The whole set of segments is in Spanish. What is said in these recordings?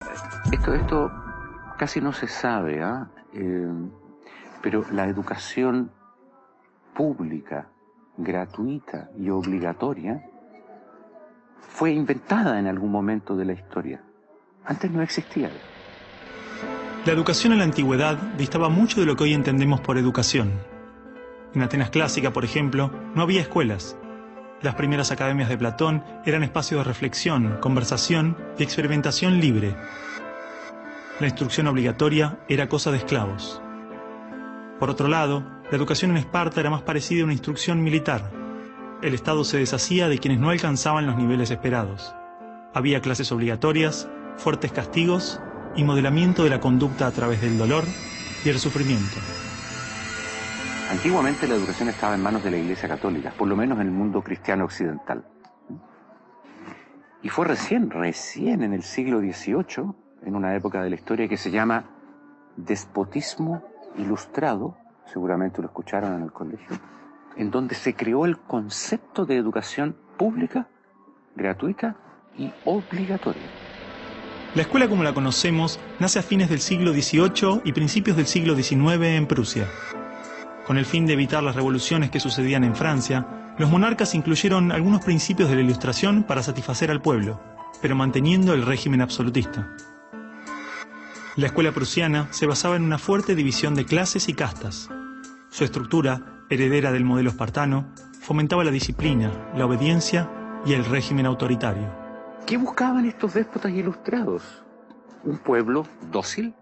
Esto casi no se sabe, pero la educación pública, gratuita y obligatoria fue inventada en algún momento de la historia. Antes no existía. La educación en la antigüedad distaba mucho de lo que hoy entendemos por educación. En Atenas clásica, por ejemplo, no había escuelas. Las primeras academias de Platón eran espacios de reflexión, conversación y experimentación libre. La instrucción obligatoria era cosa de esclavos. Por otro lado, la educación en Esparta era más parecida a una instrucción militar. El Estado se deshacía de quienes no alcanzaban los niveles esperados. Había clases obligatorias, fuertes castigos y modelamiento de la conducta a través del dolor y el sufrimiento. Antiguamente la educación estaba en manos de la Iglesia Católica, por lo menos en el mundo cristiano occidental. Y fue recién en el siglo XVIII, en una época de la historia que se llama despotismo ilustrado, seguramente lo escucharon en el colegio, en donde se creó el concepto de educación pública, gratuita y obligatoria. La escuela como la conocemos nace a fines del siglo XVIII y principios del siglo XIX en Prusia. Con el fin de evitar las revoluciones que sucedían en Francia, los monarcas incluyeron algunos principios de la Ilustración para satisfacer al pueblo, pero manteniendo el régimen absolutista. La escuela prusiana se basaba en una fuerte división de clases y castas. Su estructura, heredera del modelo espartano, fomentaba la disciplina, la obediencia y el régimen autoritario. ¿Qué buscaban estos déspotas ilustrados? Un pueblo dócil,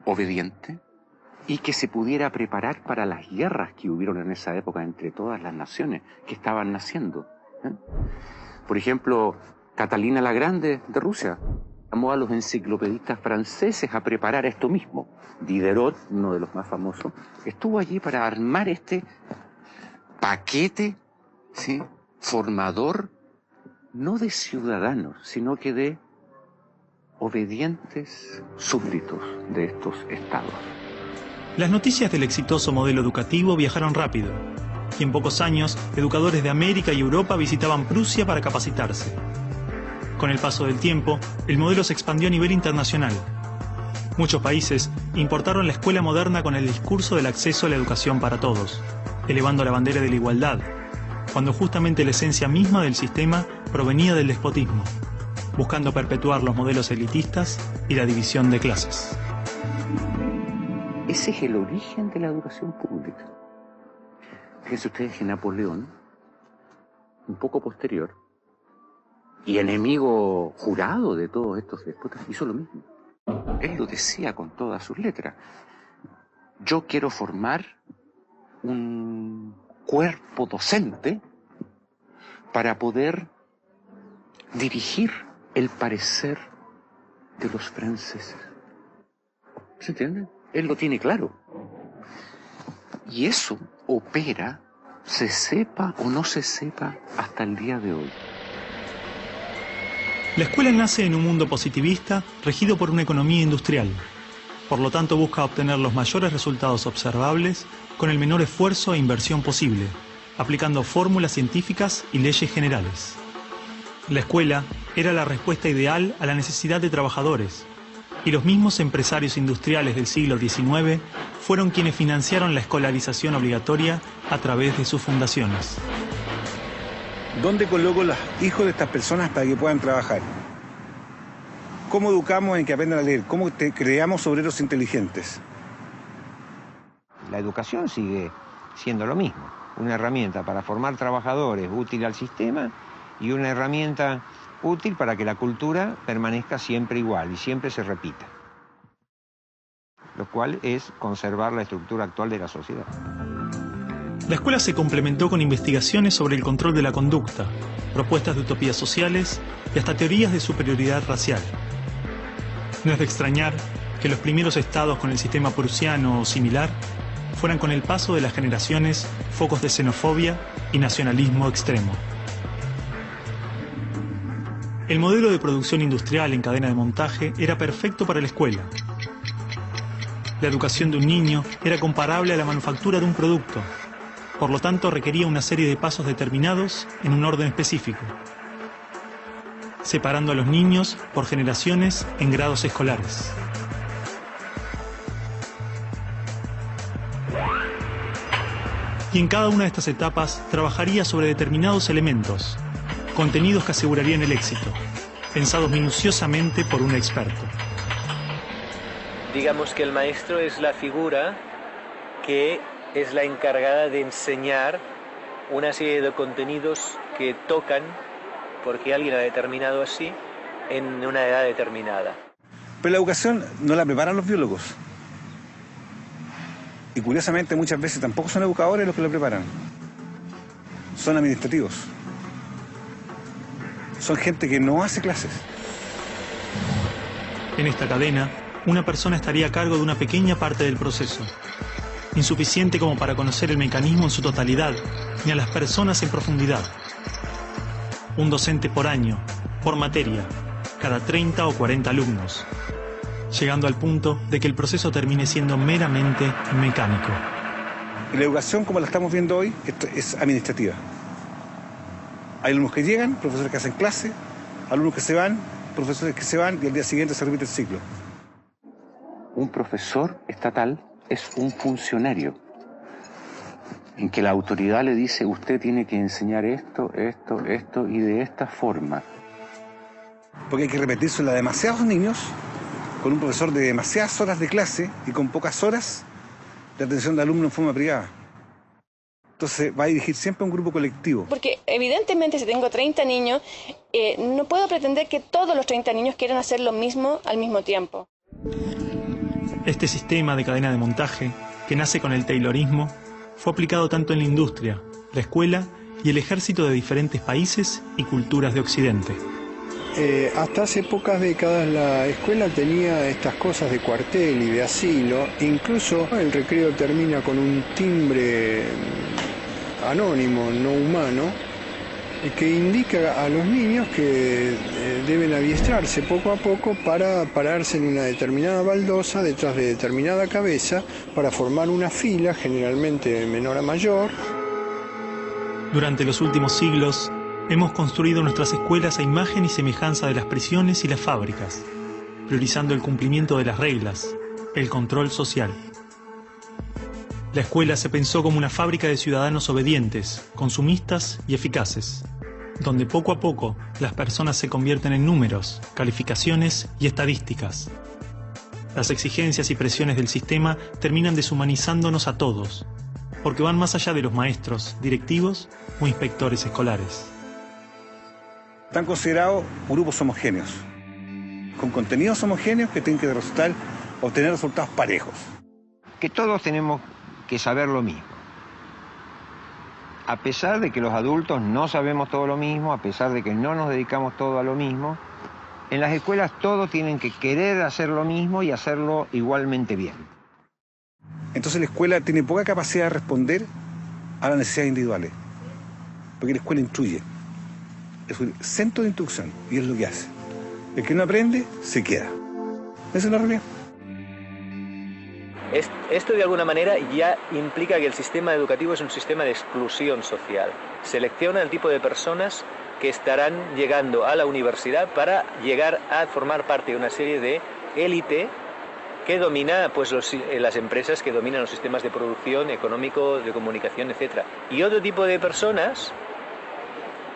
obediente, y que se pudiera preparar para las guerras que hubieron en esa época entre todas las naciones que estaban naciendo. Por ejemplo, Catalina la Grande de Rusia llamó a los enciclopedistas franceses a preparar esto mismo. Diderot, uno de los más famosos, estuvo allí para armar este paquete, ¿sí?, formador, no de ciudadanos, sino que de obedientes súbditos de estos estados. Las noticias del exitoso modelo educativo viajaron rápido, y en pocos años, educadores de América y Europa visitaban Prusia para capacitarse. Con el paso del tiempo, el modelo se expandió a nivel internacional. Muchos países importaron la escuela moderna con el discurso del acceso a la educación para todos, elevando la bandera de la igualdad, cuando justamente la esencia misma del sistema provenía del despotismo, buscando perpetuar los modelos elitistas y la división de clases. Ese es el origen de la educación pública. Fíjense ustedes que Napoleón, un poco posterior, y enemigo jurado de todos estos déspotas, hizo lo mismo. Él lo decía con todas sus letras. Yo quiero formar un cuerpo docente para poder dirigir el parecer de los franceses. ¿Se entiende? Él lo tiene claro. Y eso opera, se sepa o no se sepa, hasta el día de hoy. La escuela nace en un mundo positivista regido por una economía industrial. Por lo tanto, busca obtener los mayores resultados observables con el menor esfuerzo e inversión posible, aplicando fórmulas científicas y leyes generales. La escuela era la respuesta ideal a la necesidad de trabajadores, y los mismos empresarios industriales del siglo XIX fueron quienes financiaron la escolarización obligatoria a través de sus fundaciones. ¿Dónde coloco los hijos de estas personas para que puedan trabajar? ¿Cómo educamos en que aprendan a leer? ¿Cómo creamos obreros inteligentes? La educación sigue siendo lo mismo, una herramienta para formar trabajadores útil al sistema y una herramienta útil para que la cultura permanezca siempre igual y siempre se repita, lo cual es conservar la estructura actual de la sociedad. La escuela se complementó con investigaciones sobre el control de la conducta, propuestas de utopías sociales y hasta teorías de superioridad racial. No es de extrañar que los primeros estados con el sistema prusiano o similar fueran con el paso de las generaciones focos de xenofobia y nacionalismo extremo. El modelo de producción industrial en cadena de montaje era perfecto para la escuela. La educación de un niño era comparable a la manufactura de un producto. Por lo tanto, requería una serie de pasos determinados en un orden específico. separando a los niños por generaciones en grados escolares. Y en cada una de estas etapas trabajaría sobre determinados elementos, contenidos que asegurarían el éxito, pensados minuciosamente por un experto. Digamos que el maestro es la figura que es la encargada de enseñar una serie de contenidos que tocan, porque alguien ha determinado así, en una edad determinada. Pero la educación no la preparan los biólogos. Y curiosamente muchas veces tampoco son educadores los que la preparan. Son administrativos. Son gente que no hace clases. En esta cadena, una persona estaría a cargo de una pequeña parte del proceso, insuficiente como para conocer el mecanismo en su totalidad, ni a las personas en profundidad. Un docente por año, por materia, cada 30 o 40 alumnos, llegando al punto de que el proceso termine siendo meramente mecánico. Y la educación, como la estamos viendo hoy, es administrativa. Hay alumnos que llegan, profesores que hacen clase, alumnos que se van, profesores que se van, y al día siguiente se repite el ciclo. Un profesor estatal es un funcionario en que la autoridad le dice: usted tiene que enseñar esto, esto, esto y de esta forma. Porque hay que repetírselo a demasiados niños, con un profesor de demasiadas horas de clase y con pocas horas de atención de alumnos en forma privada. Entonces va a dirigir siempre a un grupo colectivo. Porque evidentemente si tengo 30 niños, no puedo pretender que todos los 30 niños quieran hacer lo mismo al mismo tiempo. Este sistema de cadena de montaje, que nace con el taylorismo, fue aplicado tanto en la industria, la escuela y el ejército de diferentes países y culturas de Occidente. Hasta hace pocas décadas la escuela tenía estas cosas de cuartel y de asilo. Incluso el recreo termina con un timbre anónimo, no humano, que indica a los niños que deben adiestrarse poco a poco para pararse en una determinada baldosa detrás de determinada cabeza para formar una fila, generalmente de menor a mayor. Durante los últimos siglos, hemos construido nuestras escuelas a imagen y semejanza de las prisiones y las fábricas, priorizando el cumplimiento de las reglas, el control social. La escuela se pensó como una fábrica de ciudadanos obedientes, consumistas y eficaces, donde poco a poco las personas se convierten en números, calificaciones y estadísticas. Las exigencias y presiones del sistema terminan deshumanizándonos a todos, porque van más allá de los maestros, directivos o inspectores escolares. Están considerados grupos homogéneos, con contenidos homogéneos que tienen que obtener resultados parejos. Que todos tenemos que saber lo mismo. A pesar de que los adultos no sabemos todo lo mismo, a pesar de que no nos dedicamos todo a lo mismo, en las escuelas todos tienen que querer hacer lo mismo y hacerlo igualmente bien. Entonces la escuela tiene poca capacidad de responder a las necesidades individuales, porque la escuela instruye. Es un centro de instrucción y es lo que hace. El que no aprende, se queda. Esa es la realidad. Esto de alguna manera ya implica que el sistema educativo es un sistema de exclusión social. Selecciona el tipo de personas que estarán llegando a la universidad para llegar a formar parte de una serie de élite que domina pues, las empresas que dominan los sistemas de producción, económico, de comunicación, etc. Y otro tipo de personas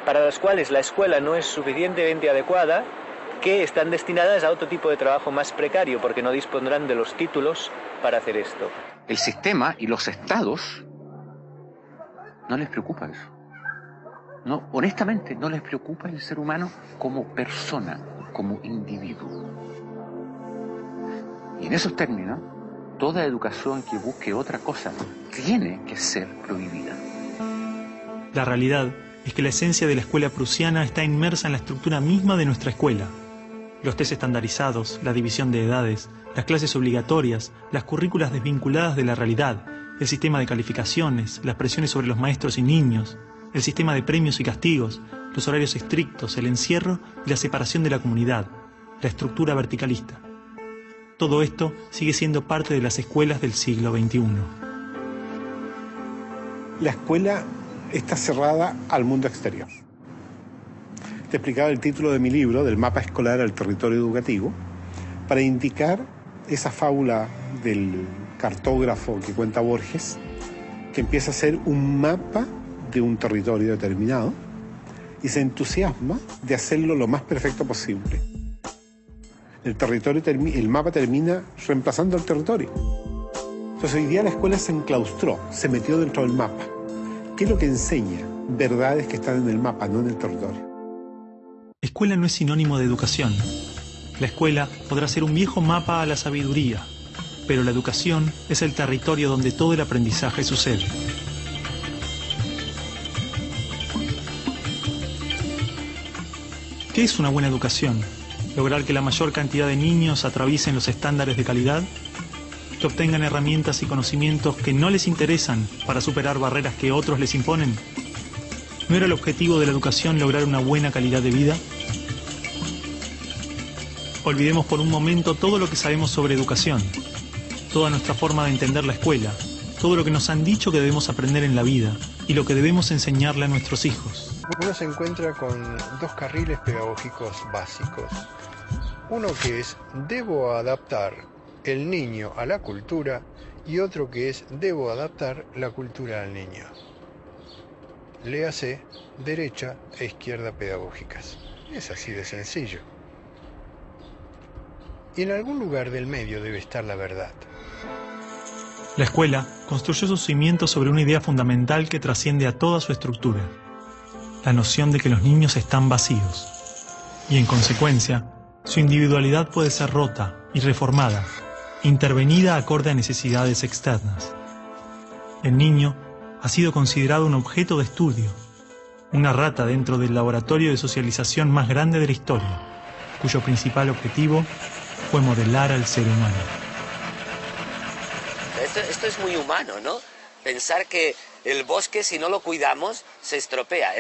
para las cuales la escuela no es suficientemente adecuada, que están destinadas a otro tipo de trabajo más precario, porque no dispondrán de los títulos para hacer esto. El sistema y los estados no les preocupa eso. No, honestamente, no les preocupa el ser humano como persona, como individuo. Y en esos términos, toda educación que busque otra cosa tiene que ser prohibida. La realidad es que la esencia de la escuela prusiana está inmersa en la estructura misma de nuestra escuela. Los test estandarizados, la división de edades, las clases obligatorias, las currículas desvinculadas de la realidad, el sistema de calificaciones, las presiones sobre los maestros y niños, el sistema de premios y castigos, los horarios estrictos, el encierro y la separación de la comunidad, la estructura verticalista. Todo esto sigue siendo parte de las escuelas del siglo XXI. La escuela está cerrada al mundo exterior. Te explicaba el título de mi libro, del mapa escolar al territorio educativo, para indicar esa fábula del cartógrafo que cuenta Borges, que empieza a ser un mapa de un territorio determinado y se entusiasma de hacerlo lo más perfecto posible. El mapa termina reemplazando al territorio. Entonces hoy día la escuela se enclaustró, se metió dentro del mapa. ¿Qué es lo que enseña? Verdades que están en el mapa, no en el territorio. Escuela no es sinónimo de educación. La escuela podrá ser un viejo mapa a la sabiduría, pero la educación es el territorio donde todo el aprendizaje sucede. ¿Qué es una buena educación? ¿Lograr que la mayor cantidad de niños atraviesen los estándares de calidad? ¿Que obtengan herramientas y conocimientos que no les interesan para superar barreras que otros les imponen? ¿No era el objetivo de la educación lograr una buena calidad de vida? Olvidemos por un momento todo lo que sabemos sobre educación, toda nuestra forma de entender la escuela, todo lo que nos han dicho que debemos aprender en la vida y lo que debemos enseñarle a nuestros hijos. Uno se encuentra con dos carriles pedagógicos básicos. Uno que es debo adaptar el niño a la cultura y otro que es debo adaptar la cultura al niño. Léase derecha e izquierda pedagógicas. Es así de sencillo. Y en algún lugar del medio debe estar la verdad. La escuela construyó sus cimientos sobre una idea fundamental que trasciende a toda su estructura: la noción de que los niños están vacíos, y en consecuencia, su individualidad puede ser rota y reformada, intervenida acorde a necesidades externas. El niño ha sido considerado un objeto de estudio, una rata dentro del laboratorio de socialización más grande de la historia, cuyo principal objetivo fue modelar al ser humano. Esto es muy humano, ¿no? Pensar que el bosque, si no lo cuidamos, se estropea.